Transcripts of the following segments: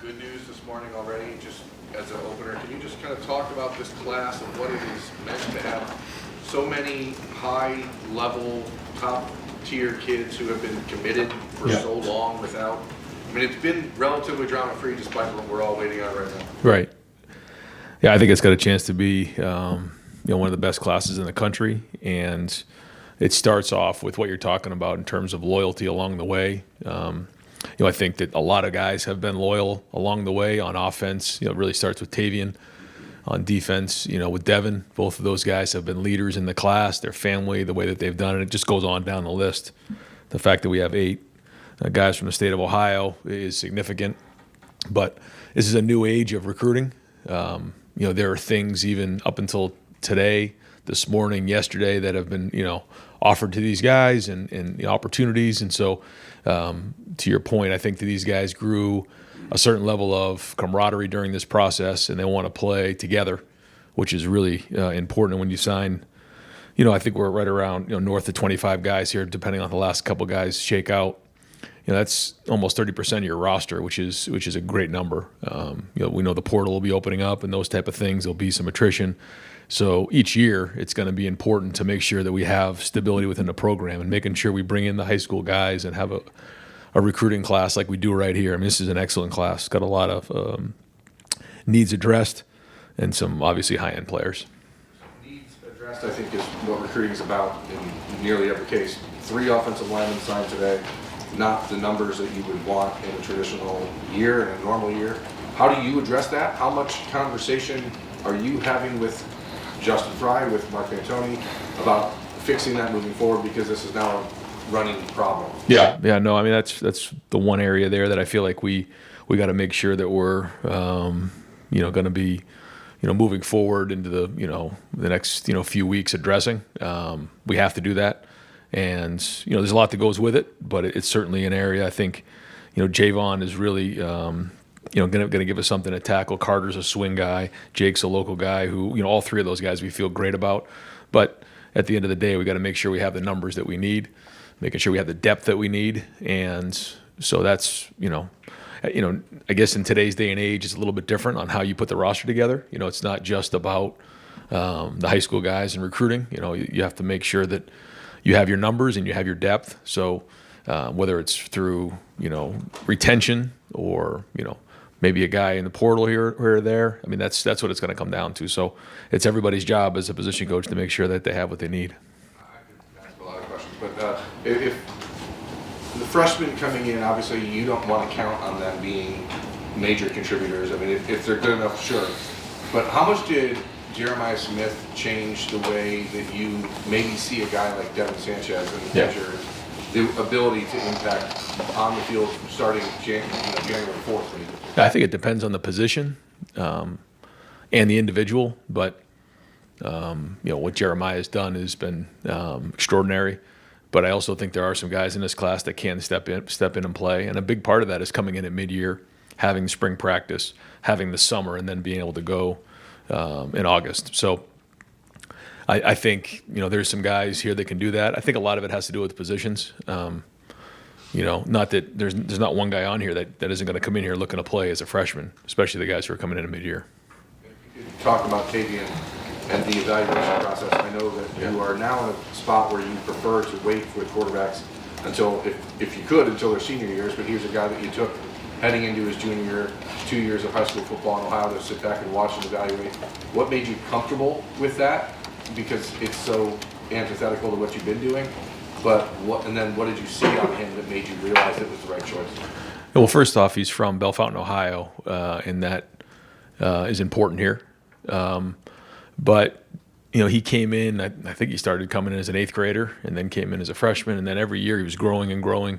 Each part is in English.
good news this morning already, just as an opener. Can you just kind of talk about this class and what it is meant to have so many high-level, top-tier kids who have been committed for so long without, I mean, it's been relatively drama-free despite what we're all waiting on right now. Right. Yeah, I think it's got a chance to be one of the best classes in the country, and it starts off with what you're talking about in terms of loyalty along the way. I think that a lot of guys have been loyal along the way on offense. It really starts with Taven. On defense, with Devin, both of those guys have been leaders in the class, their family, the way that they've done it. It just goes on down the list. The fact that we have 8 guys from the state of Ohio is significant. But this is a new age of recruiting. There are things even up until today, this morning, yesterday, that have been, offered to these guys and opportunities. And so, to your point, I think that these guys grew a certain level of camaraderie during this process, and they want to play together, which is really important. When you sign, I think we're right around north of 25 guys here, depending on the last couple guys shake out. That's almost 30% of your roster, which is a great number. We know the portal will be opening up and those type of things. There'll be some attrition. So each year it's going to be important to make sure that we have stability within the program and making sure we bring in the high school guys and have a recruiting class like we do right here. I mean, this is an excellent class. It's got a lot of needs addressed and some obviously high-end players. Needs addressed, I think, is what recruiting is about in nearly every case. 3 offensive linemen signed today. Not the numbers that you would want in a traditional year, in a normal year. How do you address that? How much conversation are you having with Justin Fry, with Mark Antoni, about fixing that moving forward, because this is now a running problem? Yeah, no, I mean, that's the one area there that I feel like we got to make sure that we're going to be moving forward into the next few weeks addressing. We have to do that. And, there's a lot that goes with it, but it's certainly an area I think, Javon is really, going to give us something to tackle. Carter's a swing guy. Jake's a local guy who, all 3 of those guys we feel great about. But at the end of the day, we got to make sure we have the numbers that we need, making sure we have the depth that we need. And so that's, I guess in today's day and age, it's a little bit different on how you put the roster together. It's not just about the high school guys and recruiting. You have to make sure that you have your numbers and you have your depth. So whether it's through, retention or, maybe a guy in the portal here or there, I mean, that's what it's going to come down to. So it's everybody's job as a position coach to make sure that they have what they need. I could ask a lot of questions, but if the freshmen coming in, obviously you don't want to count on them being major contributors. I mean, if they're good enough, sure. But how much did Jeremiah Smith change the way that you maybe see a guy like Devin Sanchez in the future, the ability to impact on the field starting January 4th? Maybe? I think it depends on the position and the individual, but what Jeremiah has done has been extraordinary. But I also think there are some guys in this class that can step in and play, and a big part of that is coming in at mid-year, having spring practice, having the summer, and then being able to go in August. So I think, there's some guys here that can do that. I think a lot of it has to do with positions. Not that there's not one guy on here that isn't going to come in here looking to play as a freshman, especially the guys who are coming in at mid-year. You talk about Tavian and the evaluation process. I know that you are now in a spot where you prefer to wait with quarterbacks until, if you could, until their senior years. But here's a guy that you took heading into his junior year, 2 years of high school football in Ohio, to sit back and watch and evaluate. What made you comfortable with that? Because it's so antithetical to what you've been doing. But what did you see on him that made you realize it was the right choice? Well, first off, he's from Bellefontaine, Ohio, and that is important here. But he came in. I think he started coming in as an 8th grader, and then came in as a freshman, and then every year he was growing and growing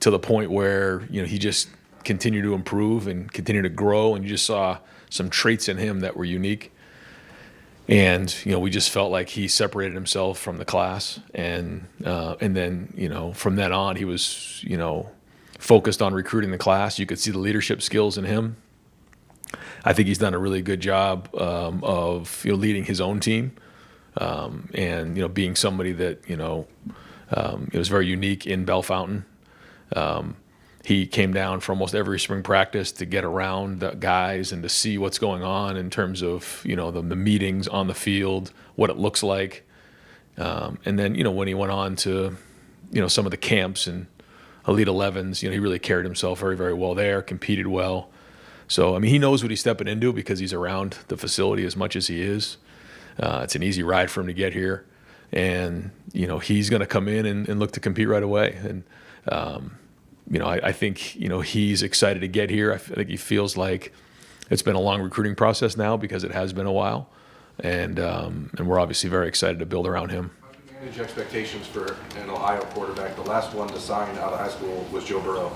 to the point where he just continued to improve and continue to grow, and you just saw some traits in him that were unique. And we just felt like he separated himself from the class, and then from then on he was focused on recruiting the class. You could see the leadership skills in him. I think he's done a really good job of leading his own team, and being somebody that was very unique in Bellefontaine. he came down for almost every spring practice to get around the guys and to see what's going on in terms of, the meetings on the field, what it looks like. And then, when he went on to, some of the camps and Elite 11s, he really carried himself very, very well there, competed well. So, he knows what he's stepping into because he's around the facility as much as he is. It's an easy ride for him to get here. And, he's going to come in and look to compete right away. And, I think, he's excited to get here. I think he feels like it's been a long recruiting process now because it has been a while. And we're obviously very excited to build around him. How do you manage expectations for an Ohio quarterback? The last one to sign out of high school was Joe Burrow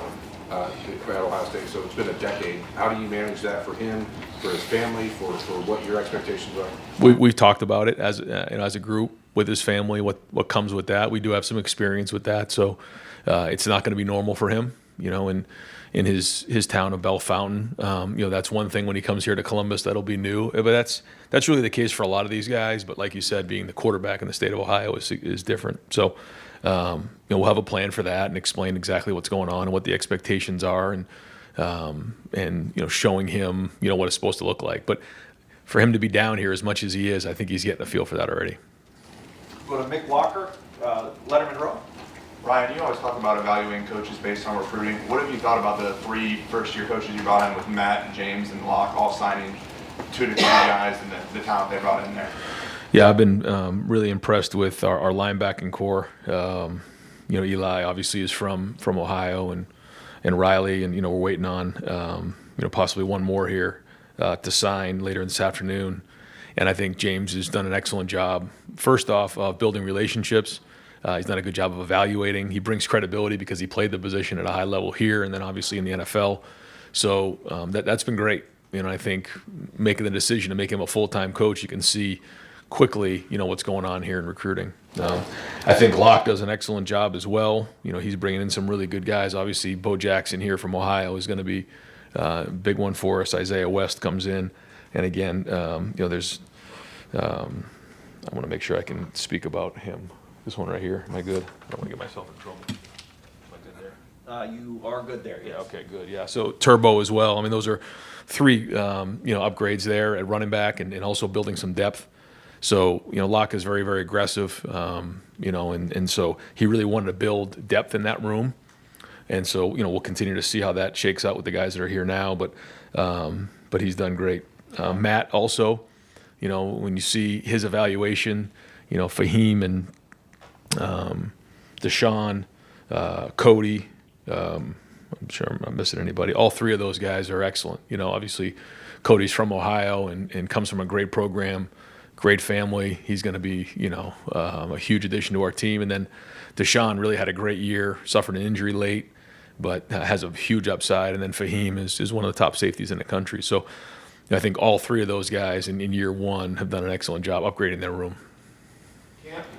at Ohio State, so it's been a decade. How do you manage that for him, for his family, for what your expectations are? We've talked about it as a group with his family, what comes with that. We do have some experience with that, so it's not going to be normal for him, in his town of Bell Fountain. That's one thing when he comes here to Columbus that'll be new. But that's really the case for a lot of these guys. But like you said, being the quarterback in the state of Ohio is different. So we'll have a plan for that and explain exactly what's going on and what the expectations are, and showing him what it's supposed to look like. But for him to be down here as much as he is, I think he's getting a feel for that already. Go to Mick Walker, Letterman Row. Ryan, you always talk about evaluating coaches based on recruiting. What have you thought about the 3 first-year coaches you brought in with Matt and James and Locke all signing 2 to 3 guys and the talent they brought in there? Yeah, I've been really impressed with our linebacking core. Eli obviously is from Ohio, and Riley, and we're waiting on possibly one more here to sign later this afternoon. And I think James has done an excellent job. First off, of building relationships. He's done a good job of evaluating. He brings credibility because he played the position at a high level here and then obviously in the NFL. So that's been great. I think making the decision to make him a full-time coach, you can see quickly, what's going on here in recruiting. I think Locke does an excellent job as well. He's bringing in some really good guys. Obviously, Bo Jackson here from Ohio is going to be a big one for us. Isaiah West comes in. And again, there's I want to make sure I can speak about him. This one right here. Am I good? I don't want to get myself in trouble. Am I good there? You are good there, yes. Yeah, okay, good. Yeah, so Turbo as well. Those are 3, upgrades there at running back and also building some depth. So, Locke is very, very aggressive, and so he really wanted to build depth in that room. And so, we'll continue to see how that shakes out with the guys that are here now, but he's done great. Matt also, when you see his evaluation, Fahim and Deshaun, Cody, I'm sure I'm not missing anybody. All 3 of those guys are excellent. Obviously Cody's from Ohio and comes from a great program, great family. He's going to be, a huge addition to our team. And then Deshaun really had a great year, suffered an injury late, but has a huge upside. And then Fahim is one of the top safeties in the country. So I think all 3 of those guys in year 1 have done an excellent job upgrading their room.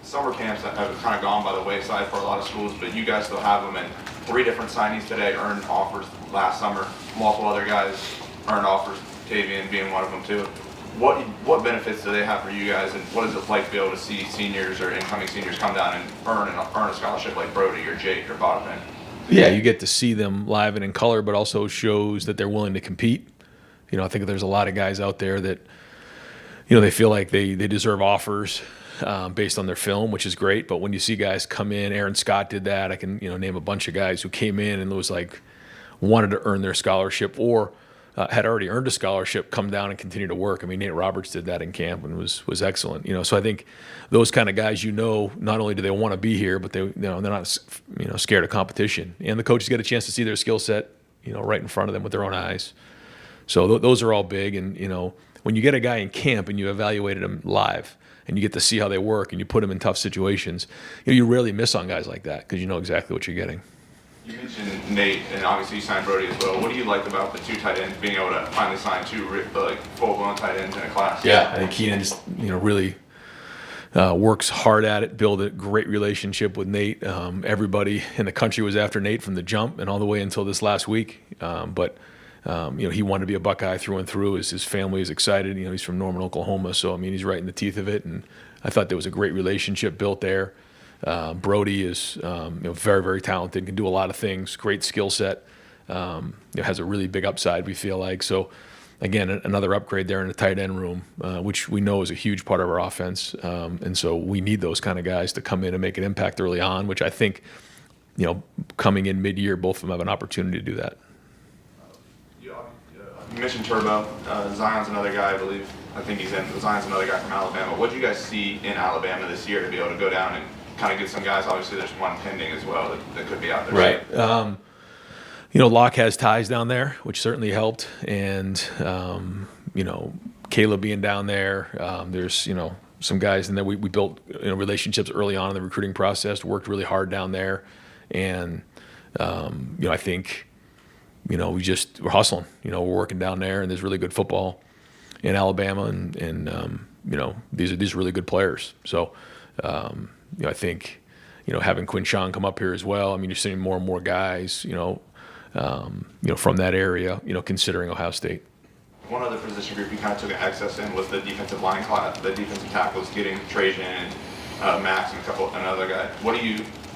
Summer camps have kind of gone by the wayside for a lot of schools, but you guys still have them, and 3 different signees today earned offers last summer. Multiple other guys earned offers, Taven being one of them too. What benefits do they have for you guys, and what is it like to be able to see seniors or incoming seniors come down and earn a scholarship like Brody or Jake or Bottom? Yeah, you get to see them live and in color, but also shows that they're willing to compete. I think there's a lot of guys out there that, they feel like they deserve offers based on their film, which is great. But when you see guys come in, Aaron Scott did that. I can name a bunch of guys who came in and was like wanted to earn their scholarship or had already earned a scholarship, come down and continue to work. Nate Roberts did that in camp and was excellent. So I think those kind of guys, not only do they want to be here, but they're not scared of competition. And the coaches get a chance to see their skill set, right in front of them with their own eyes. So those are all big. And when you get a guy in camp and you evaluated him live, and you get to see how they work, and you put them in tough situations, you rarely miss on guys like that because you know exactly what you're getting. You mentioned Nate, and obviously you signed Brody as well. What do you like about the 2 tight ends being able to finally sign 2 full-blown tight ends in a class? Yeah, I think Keenan just really works hard at it, build a great relationship with Nate. Everybody in the country was after Nate from the jump and all the way until this last week. But he wanted to be a Buckeye through and through. His family is excited. He's from Norman, Oklahoma, so he's right in the teeth of it. And I thought there was a great relationship built there. Brody is very, very talented, can do a lot of things, great skill set. has a really big upside, we feel like. So, again, another upgrade there in the tight end room, which we know is a huge part of our offense. And so we need those kind of guys to come in and make an impact early on, which I think, coming in mid-year, both of them have an opportunity to do that. You mentioned Turbo. Zion's another guy, I believe. I think he's in. Zion's another guy from Alabama. What do you guys see in Alabama this year to be able to go down and kind of get some guys? Obviously, there's one pending as well that could be out there. Right. Locke has ties down there, which certainly helped. And, Caleb being down there, there's, some guys in there. We built relationships early on in the recruiting process, worked really hard down there. And, I think, we're hustling. We're working down there, and there's really good football in Alabama, and these are really good players. So, I think, having Quinshawn come up here as well. I mean, you're seeing more and more guys, from that area, considering Ohio State. One other position group you kind of took an excess in was the defensive line class, the defensive tackles, getting Trajan and Max and another guy.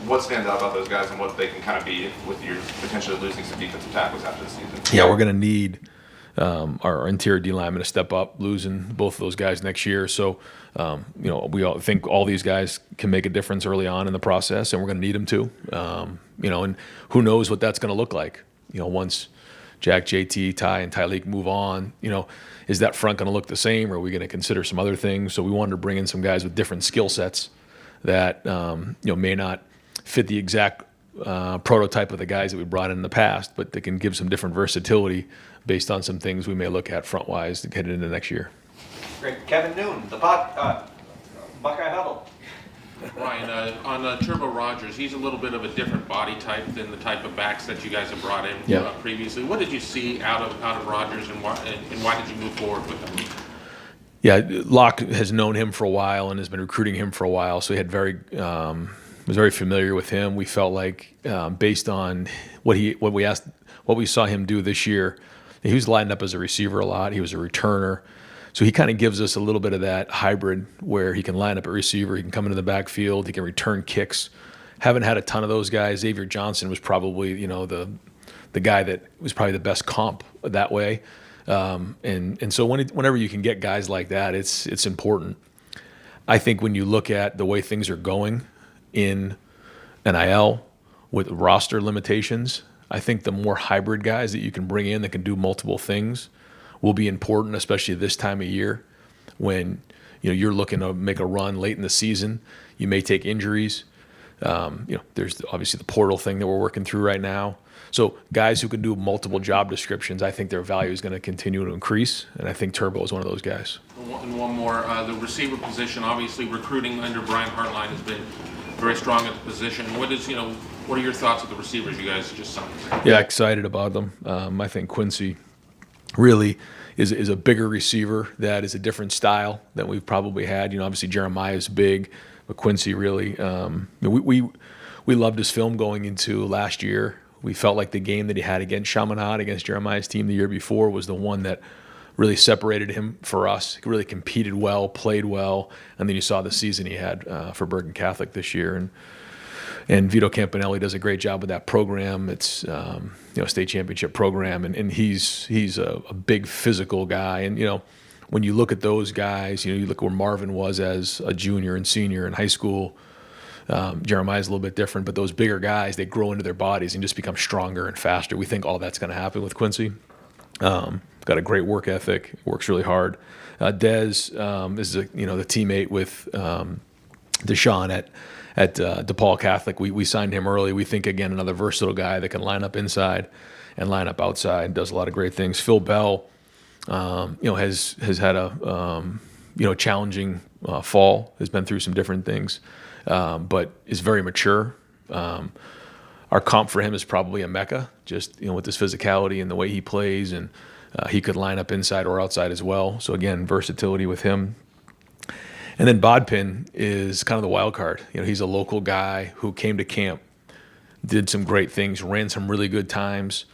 What stands out about those guys and what they can kind of be with your potentially losing some defensive tackles after the season? Yeah, we're going to need our interior D linemen to step up, losing both of those guys next year. So, we all think all these guys can make a difference early on in the process, and we're going to need them to. And who knows what that's going to look like? Once Jack, JT, Ty, and Tyleek move on, is that front going to look the same, or are we going to consider some other things? So we wanted to bring in some guys with different skill sets that may not fit the exact prototype of the guys that we brought in the past, but they can give some different versatility based on some things we may look at front-wise to get into next year. Great. Kevin Noon, the Buckeye Huddle. Ryan, on Turbo Rogers, he's a little bit of a different body type than the type of backs that you guys have brought in previously. What did you see out of Rogers, and why did you move forward with him? Yeah, Locke has known him for a while and has been recruiting him for a while, so he had was very familiar with him. We felt like, based on what we saw him do this year, he was lined up as a receiver a lot. He was a returner. So he kind of gives us a little bit of that hybrid where he can line up at receiver, he can come into the backfield, he can return kicks. Haven't had a ton of those guys. Xavier Johnson was probably, the guy that was probably the best comp that way. And so whenever you can get guys like that, it's important. I think when you look at the way things are going in NIL with roster limitations, I think the more hybrid guys that you can bring in that can do multiple things will be important, especially this time of year when you're looking to make a run late in the season. You may take injuries. There's obviously the portal thing that we're working through right now. So guys who can do multiple job descriptions, I think their value is going to continue to increase, and I think Turbo is one of those guys. And one more, the receiver position, obviously recruiting under Brian Hartline has been very strong at the position. What are your thoughts of the receivers you guys just signed? Yeah, excited about them. I think Quincy really is a bigger receiver that is a different style than we've probably had. Obviously Jeremiah is big, but Quincy really, we loved his film going into last year. We felt like the game that he had against Chaminade, against Jeremiah's team the year before, was the one that really separated him for us. He really competed well, played well, and then you saw the season he had for Bergen Catholic this year. And Vito Campanelli does a great job with that program. It's a state championship program, and he's a big physical guy. And when you look at those guys, you look where Marvin was as a junior and senior in high school. Jeremiah's a little bit different, but those bigger guys, they grow into their bodies and just become stronger and faster. We think all that's going to happen with Quincy. Got a great work ethic, works really hard. Dez is the teammate with Deshaun at DePaul Catholic. We signed him early. We think, again, another versatile guy that can line up inside and line up outside, does a lot of great things. Phil Bell, has had a challenging fall, has been through some different things, but is very mature. Our comp for him is probably a Mecca, just with his physicality and the way he plays, and he could line up inside or outside as well. So again, versatility with him. And then Bodpin is kind of the wild card. He's a local guy who came to camp, did some great things, ran some really good times,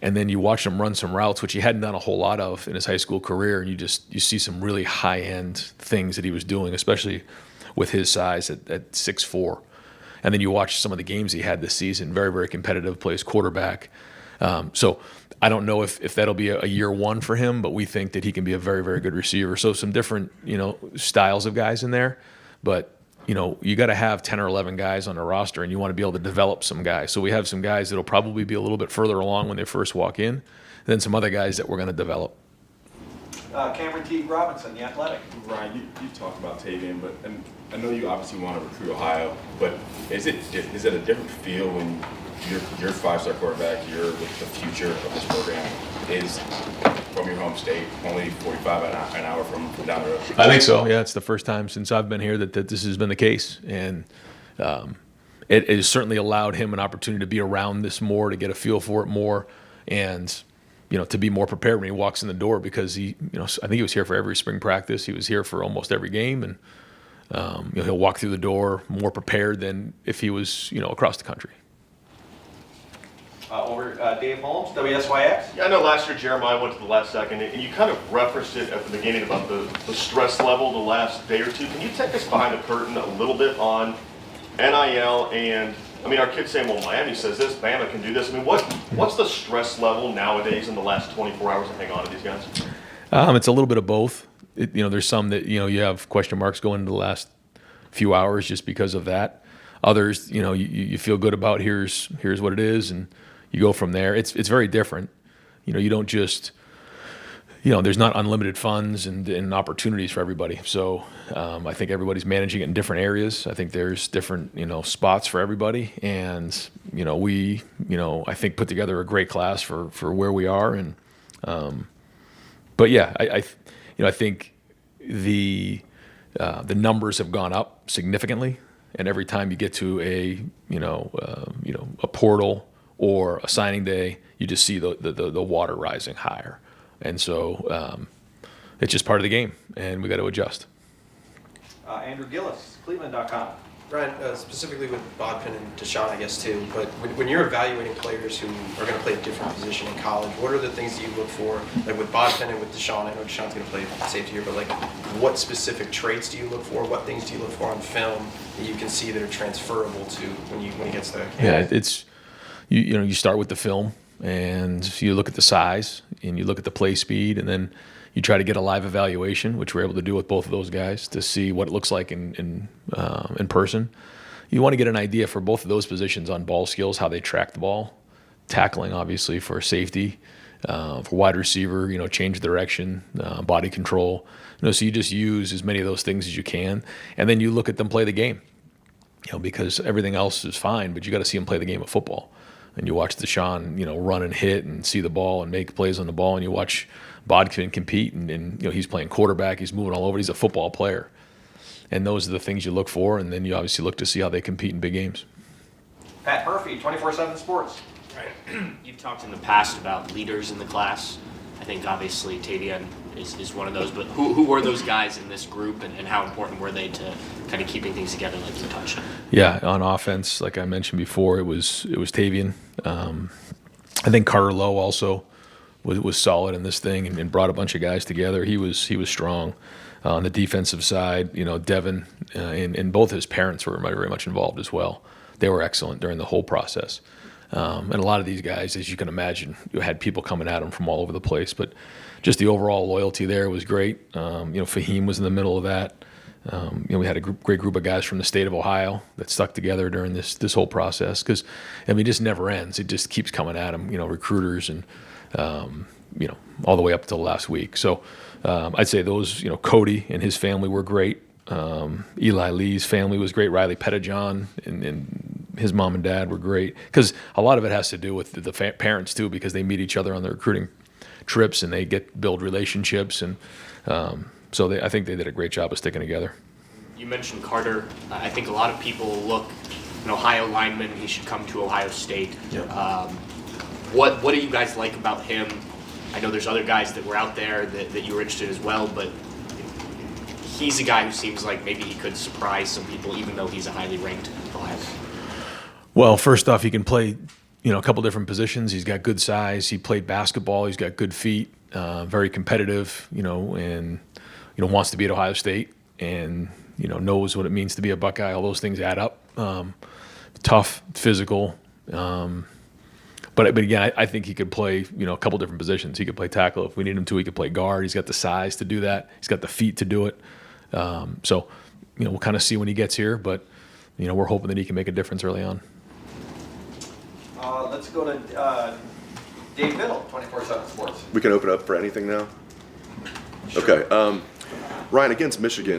and then you watch him run some routes, which he hadn't done a whole lot of in his high school career, and you see some really high-end things that he was doing, especially with his size at 6'4". And then you watch some of the games he had this season, very, very competitive, plays quarterback. So I don't know if that'll be a year one for him, but we think that he can be a very, very good receiver. So some different, styles of guys in there. But, you got to have 10 or 11 guys on the roster, and you want to be able to develop some guys. So we have some guys that'll probably be a little bit further along when they first walk in, and then some other guys that we're going to develop. Cameron T. Robinson, The Athletic. Ryan, you talked about Taven, and I know you obviously want to recruit Ohio, but is it a different feel when your five-star quarterback, you're with the future of this program, is from your home state, only 45 an hour from down the road? I think so. Yeah, it's the first time since I've been here that this has been the case, and it has certainly allowed him an opportunity to be around this more, to get a feel for it more, and to be more prepared when he walks in the door, because I think he was here for every spring practice. He was here for almost every game, and he'll walk through the door more prepared than if he was across the country. Dave Holmes, WSYX. Yeah, I know last year Jeremiah went to the last second, and you kind of referenced it at the beginning about the stress level the last day or two. Can you take us behind the curtain a little bit on NIL? And I mean, our kids saying, well, Miami says this, Bama can do this. I mean, what's the stress level nowadays in the last 24 hours to hang on to these guys? It's a little bit of both. There's some that you have question marks going into the last few hours just because of that. Others, you feel good about here's what it is, and you go from there. It's very different. You don't just there's not unlimited funds and opportunities for everybody. So I think everybody's managing it in different areas. I think there's different spots for everybody, and we I think put together a great class for where we are. And but yeah, I think the numbers have gone up significantly, and every time you get to a portal or a signing day, you just see the water rising higher. And so it's just part of the game, and we got to adjust. Andrew Gillis, Cleveland.com. Ryan, specifically with Bodkin and Deshaun, I guess, too, but when you're evaluating players who are going to play a different position in college, what are the things that you look for? Like with Bodkin and with Deshaun, I know Deshaun's going to play safety here, but like what specific traits do you look for? What things do you look for on film that you can see that are transferable to when he gets to campus? Yeah, it's you start with the film, and you look at the size, and you look at the play speed, and then you try to get a live evaluation, which we're able to do with both of those guys, to see what it looks like in person. You want to get an idea for both of those positions on ball skills, how they track the ball, tackling obviously for safety, for wide receiver, change direction, body control. So you just use as many of those things as you can, and then you look at them play the game. Because everything else is fine, but you got to see them play the game of football. And you watch Deshaun, run and hit and see the ball and make plays on the ball, and you watch Bodkin compete, and he's playing quarterback, he's moving all over, he's a football player. And those are the things you look for, and then you obviously look to see how they compete in big games. Pat Murphy, 24/7 Sports. Right. You've talked in the past about leaders in the class. I think obviously Taven is one of those, but who were those guys in this group, and how important were they to kind of keeping things together like you touched on? Yeah, on offense, like I mentioned before, it was Taven. I think Carter Lowe also was solid in this thing and brought a bunch of guys together. He was strong. On the defensive side, Devin and both his parents were very much involved as well. They were excellent during the whole process. And a lot of these guys, as you can imagine, you had people coming at them from all over the place. But just the overall loyalty there was great. Fahim was in the middle of that. We had a great group of guys from the state of Ohio that stuck together during this whole process, because it just never ends. It just keeps coming at them, recruiters and all the way up until last week. So I'd say those, Cody and his family were great. Eli Lee's family was great. Riley Pettijohn and his mom and dad were great, because a lot of it has to do with the parents too, because they meet each other on the recruiting trips and they build relationships, and so I think they did a great job of sticking together. You mentioned Carter. I think a lot of people look, an Ohio lineman, he should come to Ohio State. Yeah. What do you guys like about him? I know there's other guys that were out there that you were interested as well, but he's a guy who seems like maybe he could surprise some people, even though he's a highly ranked Ohio. Well, first off, he can play, a couple different positions. He's got good size. He played basketball. He's got good feet. Very competitive, and wants to be at Ohio State, and knows what it means to be a Buckeye. All those things add up. Tough, physical, But again, I think he could play, a couple different positions. He could play tackle if we need him to. He could play guard. He's got the size to do that. He's got the feet to do it. So, we'll kind of see when he gets here, but, we're hoping that he can make a difference early on. Let's go to Dave Biddle, 24/7 Sports. We can open up for anything now? Okay. Ryan, against Michigan,